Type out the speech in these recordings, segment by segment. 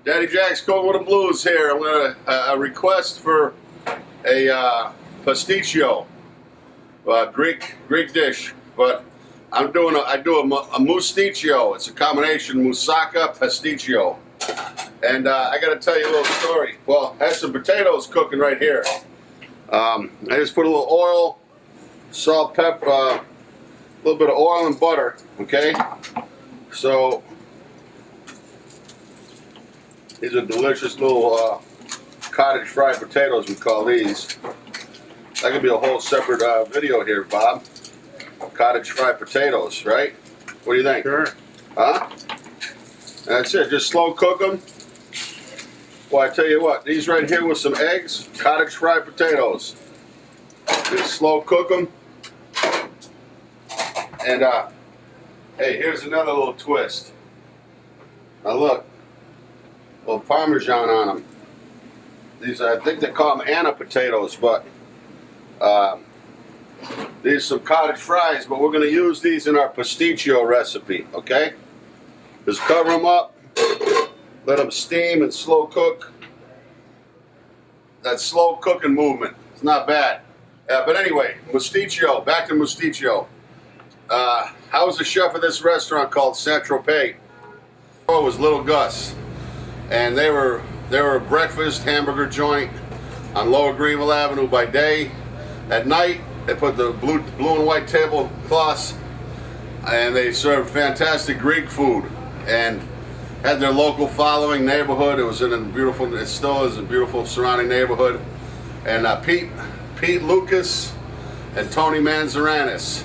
Daddy Jack's cooking with the blues here. I'm gonna a request for a Pastitsio, Greek dish, but I do a Moustitsio. It's a combination Moussaka Pastitsio, and I got to tell you a little story. Well, I had some potatoes cooking right here. I just put a little oil, salt, pepper, a little bit of oil and butter. Okay, so. These are delicious little cottage fried potatoes, we call these. That could be a whole separate video here, Bob. Cottage fried potatoes, right? What do you think? Sure. Huh? That's it. Just slow cook them. Well, I tell you what, these right here with some eggs, cottage fried potatoes. Just slow cook them. And hey, here's another little twist. Now look. Little Parmesan on them. These, I think they call them Anna potatoes, but these are some cottage fries, but we're going to use these in our Pastitsio recipe, okay? Just cover them up, let them steam and slow cook. That slow cooking movement, it's not bad. But anyway, Moustitsio, back to Moustitsio. I was the chef of this restaurant called Saint-Tropez. Oh, it was Little Gus. And they were a breakfast hamburger joint on Lower Greenville Avenue by day. At night, they put the blue and white tablecloths, and they served fantastic Greek food, and had their local following neighborhood. It was in a beautiful, it still is a beautiful surrounding neighborhood. And Pete Lucas and Tony Manzaranis,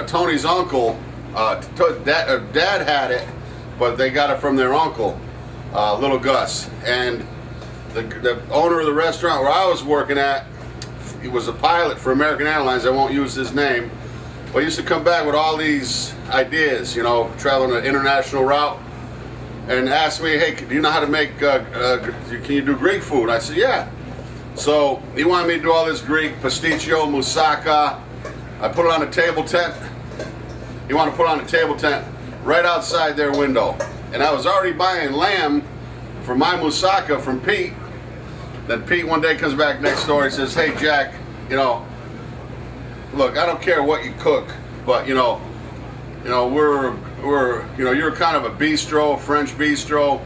Tony's uncle, dad had it, but they got it from their uncle, Little Gus. And the owner of the restaurant where I was working at, he was a pilot for American Airlines. I won't use his name, but he used to come back with all these ideas, you know, traveling an international route, and ask me, hey, do you know how to make, can you do Greek food? I said, yeah. So he wanted me to do all this Greek, Pastitsio, Moussaka. I put it on a table tent. He wanted to put it on a table tent right outside their window. And I was already buying lamb for my moussaka from Pete. Then Pete one day comes back next door and says, hey Jack, you know, look, I don't care what you cook, but you know, we're you're kind of a bistro, French bistro.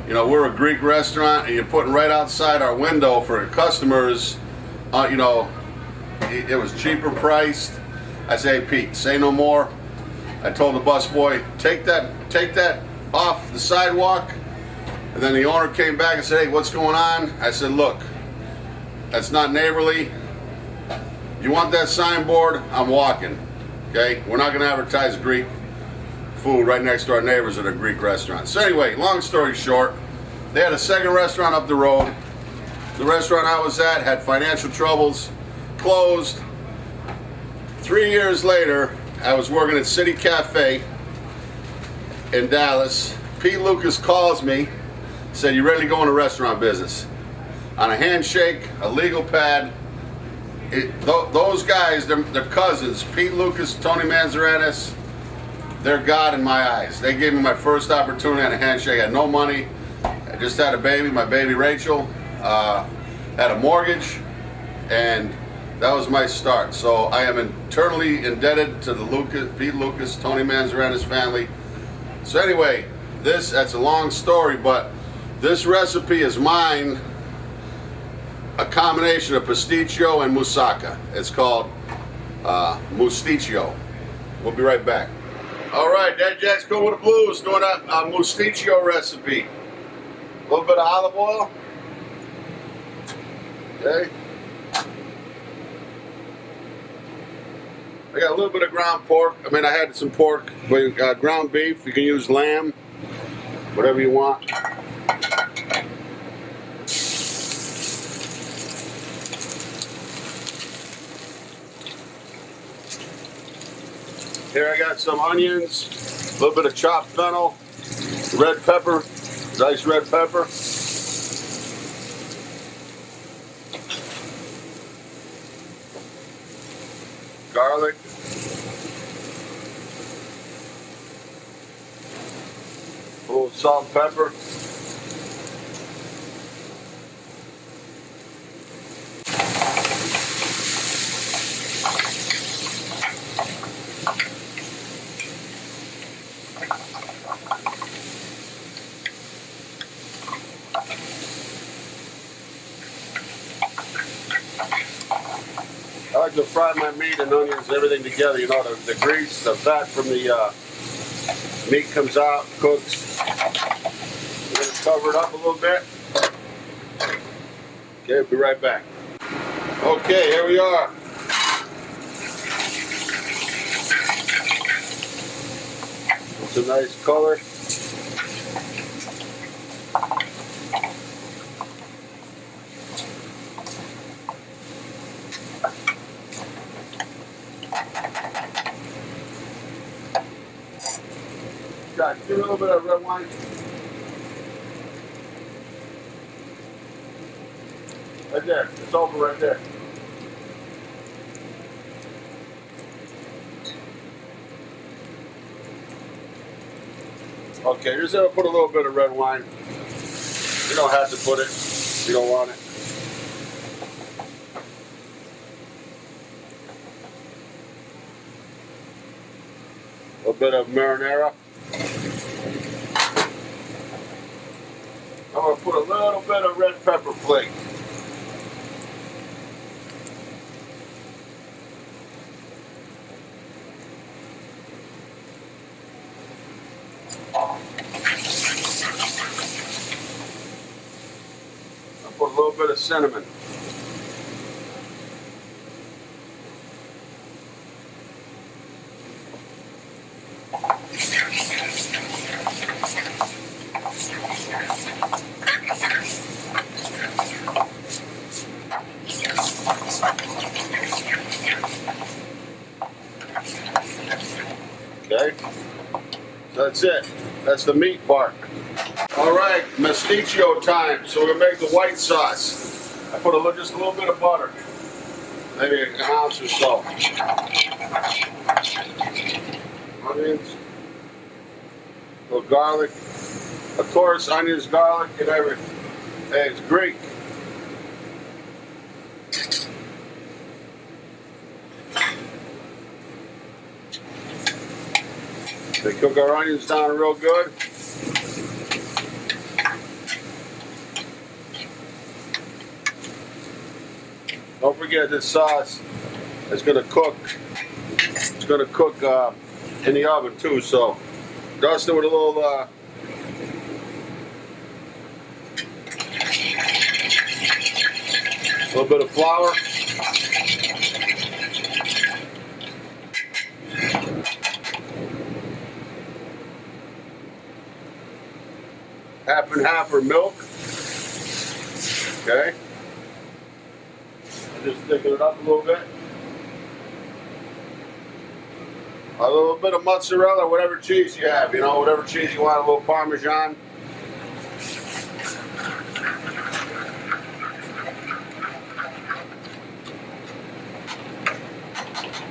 You know, we're a Greek restaurant, and you're putting right outside our window for customers. You know, it was cheaper priced. I say, hey Pete, say no more. I told the busboy, take that off the sidewalk. And then the owner came back and said, hey, what's going on? I said, look, that's not neighborly. You want that signboard? I'm walking. Okay? We're not going to advertise Greek food right next to our neighbors at a Greek restaurant. So anyway, long story short, they had a second restaurant up the road. The restaurant I was at had financial troubles, closed. 3 years later, I was working at City Cafe in Dallas. Pete Lucas calls me, said, you ready to go into restaurant business? On a handshake, a legal pad. Those guys, they're cousins. Pete Lucas, Tony Manzaranis, they're God in my eyes. They gave me my first opportunity on a handshake. I had no money. I just had a baby, my baby Rachel. Had a mortgage, and that was my start. So I am eternally indebted to the Pete Lucas, Tony Manzaranis family. So anyway, that's a long story, but this recipe is mine, a combination of Pastitsio and Moussaka. It's called Moustitsio. We'll be right back. All right, Daddy Jack's cooking with the blues, doing a Moustitsio recipe. A little bit of olive oil. Okay. I got a little bit of ground pork. I mean, I had some pork, but ground beef. You can use lamb, whatever you want. Here I got some onions, a little bit of chopped fennel, red pepper, diced red pepper. Garlic. A little salt and pepper. I like to fry my meat and onions and everything together. You know, the grease, the fat from the meat comes out, cooks. We're going to cover it up a little bit. Okay, we'll be right back. Okay, here we are. It's a nice color. Got a little bit of red wine. Right there. It's over right there. Okay, you're just gonna put a little bit of red wine. You don't have to put it if you don't want it. A little bit of marinara. I'm going to put a little bit of red pepper flake. I'll put a little bit of cinnamon. Okay, so that's it. That's the meat part. All right, Moustitsio time. So we're gonna make the white sauce. I put just a little bit of butter, maybe an ounce or so. Onions, a little garlic. Of course, onions, garlic, and everything. Hey, it's Greek. They cook our onions down real good. Don't forget this sauce is going to cook. It's going to cook in the oven too. So dust it with a little bit of flour. Half and half for milk. Okay. I'm just thicken it up a little bit. A little bit of mozzarella, whatever cheese you have, you know, whatever cheese you want, a little Parmesan.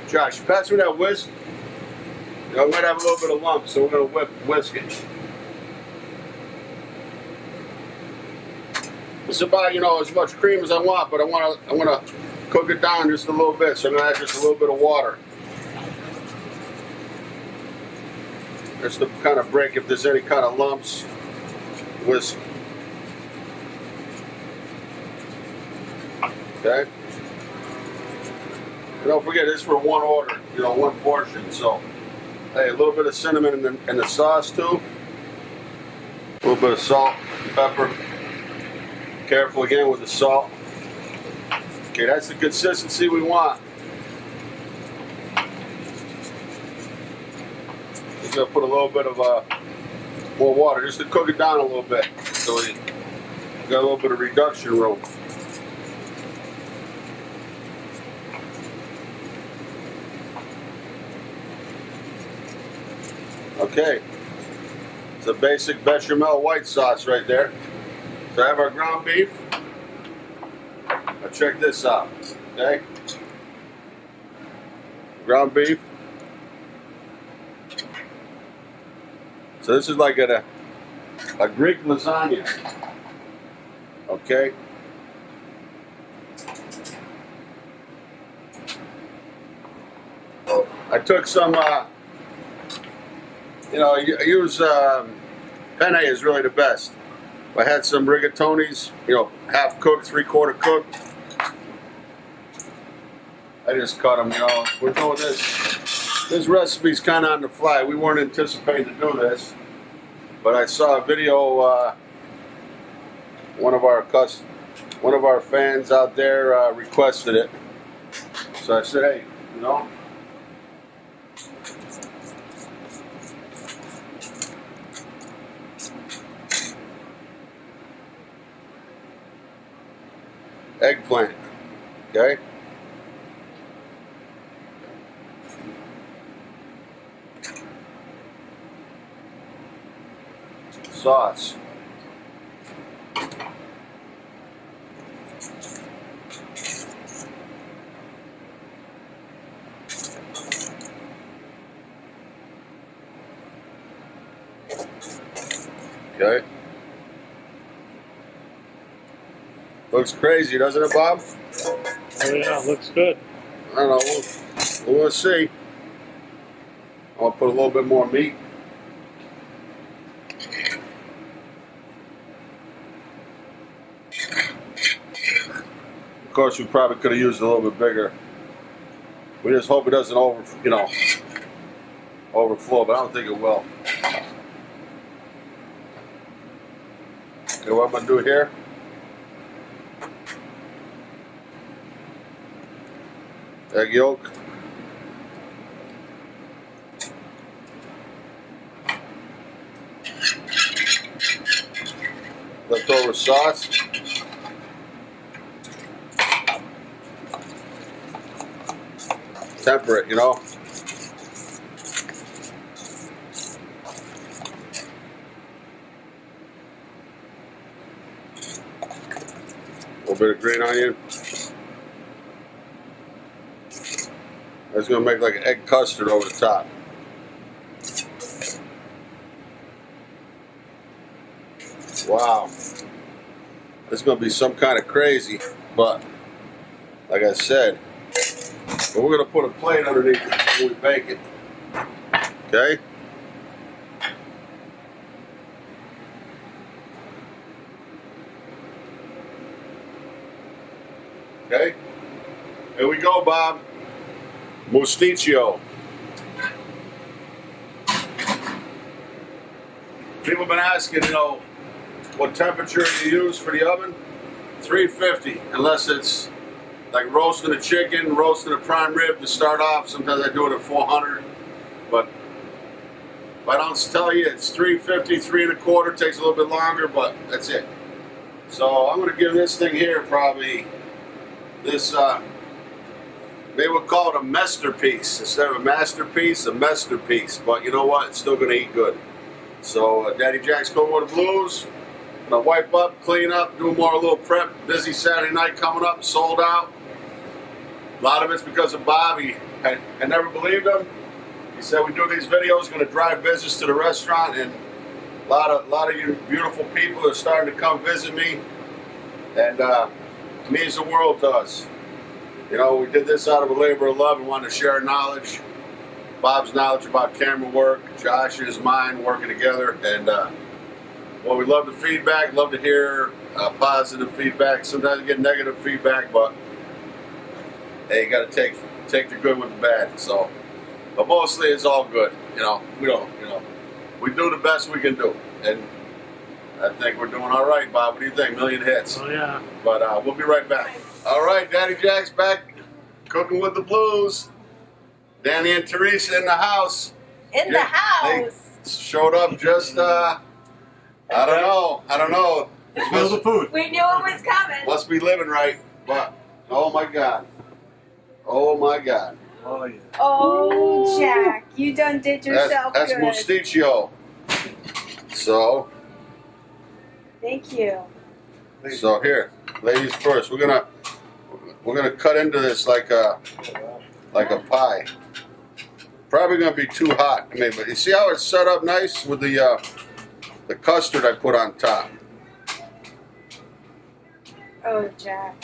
Josh, pass me that whisk. You know, I might have a little bit of lump, so we're going to whisk it. It's about, you know, as much cream as I want, but I want to cook it down just a little bit, so I'm going to add just a little bit of water. Just to kind of break if there's any kind of lumps. Whisk. Okay? And don't forget, this is for one order, you know, one portion. So, hey, a little bit of cinnamon in the sauce too. A little bit of salt, pepper. Careful again with the salt. Okay, that's the consistency we want. Just gonna put a little bit of more water just to cook it down a little bit, so we got a little bit of reduction room. Okay, it's a basic bechamel white sauce right there. So I have our ground beef. Now check this out, okay? Ground beef. So this is like at a a Greek lasagna. Okay. I took some, you know, I use penne is really the best. I had some rigatonis, you know, half cooked, 3/4 cooked. I just cut them, you know. We're doing this. This recipe's kind of on the fly. We weren't anticipating to do this, but I saw a video. One of our fans out there requested it, so I said, hey, you know. Eggplant, okay? Sauce. Okay. Looks crazy, doesn't it, Bob? Oh yeah, looks good. I don't know. We'll see. I'll put a little bit more meat. Of course, we probably could have used a little bit bigger. We just hope it doesn't overflow, but I don't think it will. Okay, what I'm gonna do here? Egg yolk. Leftover sauce. Temper it, you know. A little bit of green onion. That's gonna make like an egg custard over the top. Wow. This is gonna be some kind of crazy, but like I said, but we're gonna put a plate underneath it when we bake it. Okay? Okay? Here we go, Bob. Moustitsio. People have been asking, you know, what temperature you use for the oven? 350, unless it's like roasting a chicken, roasting a prime rib to start off. Sometimes I do it at 400, but if I don't tell you, it's 350, 3 1/4, takes a little bit longer, but that's it. So I'm gonna give this thing here probably this, maybe we'll call it a masterpiece. Instead of a masterpiece, a masterpiece. But you know what? It's still going to eat good. So Daddy Jack's Cooking with the Blues. I'm going to wipe up, clean up, do more a little prep. Busy Saturday night coming up, sold out. A lot of it's because of Bob. I never believed him. He said we do these videos, going to drive business to the restaurant. And a lot of you beautiful people are starting to come visit me. And it means the world to us. You know, we did this out of a labor of love. We wanted to share knowledge, Bob's knowledge about camera work, Josh's, mine, working together. And, well, we love the feedback, love to hear positive feedback. Sometimes we get negative feedback, but, hey, you got to take the good with the bad. So, but mostly it's all good. You know, we do the best we can do. And I think we're doing all right, Bob. What do you think? 1,000,000 hits. Oh yeah. But we'll be right back. All right, Daddy Jack's back, cooking with the blues. Danny and Teresa in the house. In the house. They showed up just, I don't know. Smell the food. We knew it was coming. Must be living right, but oh my God. Oh my God. Oh yeah. Oh, Jack, you done did yourself That's good. Moustitsio. So. Thank you. So here, ladies first. We're gonna cut into this like a pie. Probably gonna be too hot. I mean, but you see how it's set up nice with the the custard I put on top. Oh, Jack.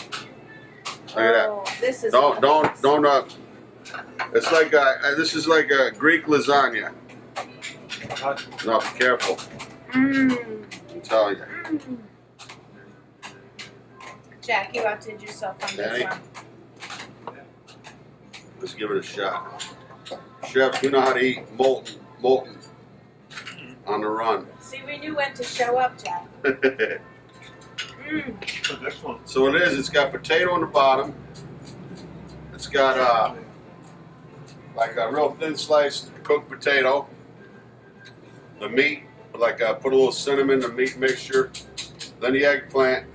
Look at that. Oh, this is. Don't. It's like this is like a Greek lasagna. No, be careful. Mmm. I'm telling you. Mm. Jack, you outdid yourself on this Danny? one. Let's give it a shot. Chefs, we know how to eat molten on the run. See, we knew when to show up, Jack. Mmm. The next one. So it is. It's got potato on the bottom. It's got like a real thin sliced cooked potato. The meat, like put a little cinnamon, the meat mixture. Then the eggplant.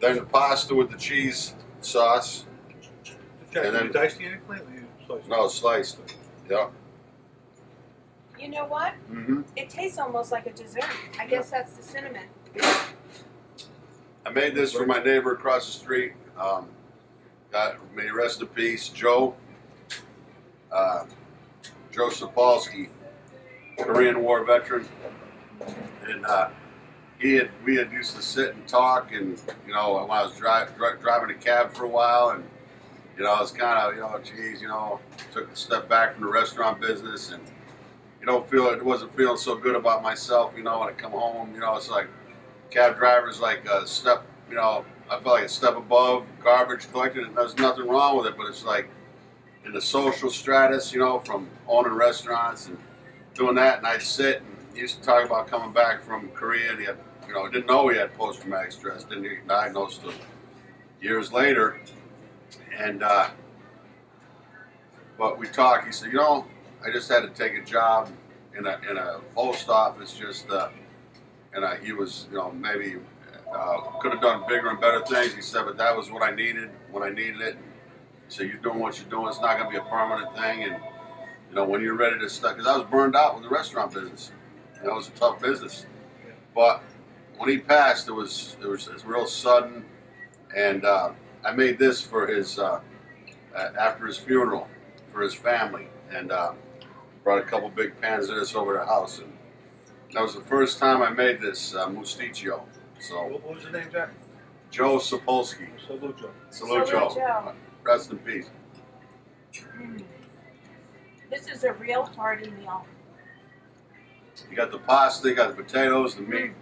Then the pasta with the cheese sauce. Jack, And did then- you dice the eggplant or you slice it? No, sliced. Yeah. You know what? Mm-hmm. It tastes almost like a dessert. I guess that's the cinnamon. I made this for my neighbor across the street. May he rest in peace, Joe. Joe Sapolsky, Korean War veteran, and we had used to sit and talk, and when I was driving a cab for a while, and I was kind of took a step back from the restaurant business, and wasn't feeling so good about myself, when I come home, it's like cab drivers like a step, I felt like a step above garbage collecting, and there's nothing wrong with it, but it's like in the social stratus, from owning restaurants and doing that, and I'd sit and he used to talk about coming back from Korea, and he had, didn't know he had post-traumatic stress, didn't get diagnosed till years later, and but we talked. He said, I just had to take a job in a post office, and he was, maybe could have done bigger and better things. He said, but that was what I needed when I needed it. So you're doing what you're doing. It's not going to be a permanent thing, and when you're ready to start, because I was burned out with the restaurant business. It was a tough business, but when he passed, it was real sudden, and I made this for his after his funeral for his family, and brought a couple big pans of this over to the house, and that was the first time I made this Moustitsio. So What was the name, Jack? Joe Sapolsky. Salute, Joe. Salute, Joe. Rest in peace. Mm. This is a real hearty meal. You got the pasta, you got the potatoes, the meat,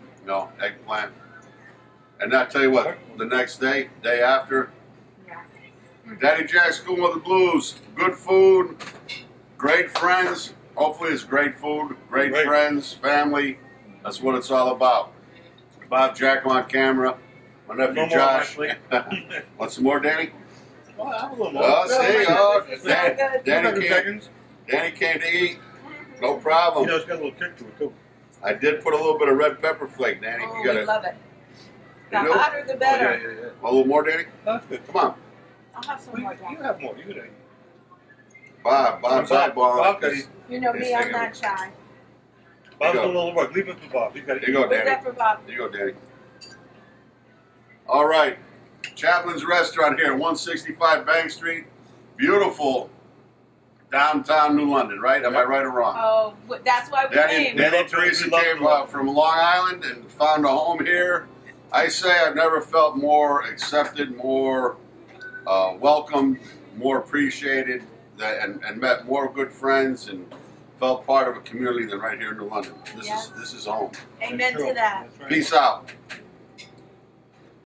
eggplant. And I tell you what, the next day after, Yeah. Daddy Jack's School with the Blues. Good food, great friends. Hopefully it's great food, great friends, family. That's what it's all about. Bob Jack on camera. My nephew No more, Josh. actually. Want some more, Danny? Oh, I have a little more. Oh, see, This is so good. Danny came to eat. No problem. It's got a little kick to it, too. I did put a little bit of red pepper flake, Danny. Oh, You got we it. love it. The You know? hotter, the better. Oh, yeah. A little more, Danny? That's good. Come on. I'll have some Well, more, you Jack. have more. You can eat. Bob's Bob, eyeballing. got it. You know Yes, me, I'm thank you. not shy. Bob's go. doing all the work. Leave it for Bob. He's got There you go, Who's Danny. that for Bob? There you go, Danny. All right. Chaplin's Restaurant here, 165 Bank Street. Beautiful downtown New London, right? Am I right or wrong? Oh, that's why we Danny came. Danny- and Teresa we love came New London. from Long Island and found a home here. I say I've never felt more accepted, more welcomed, more appreciated, and met more good friends and felt part of a community than right here in New London. This Yes. is home. Amen True. to that. That's right. Peace out.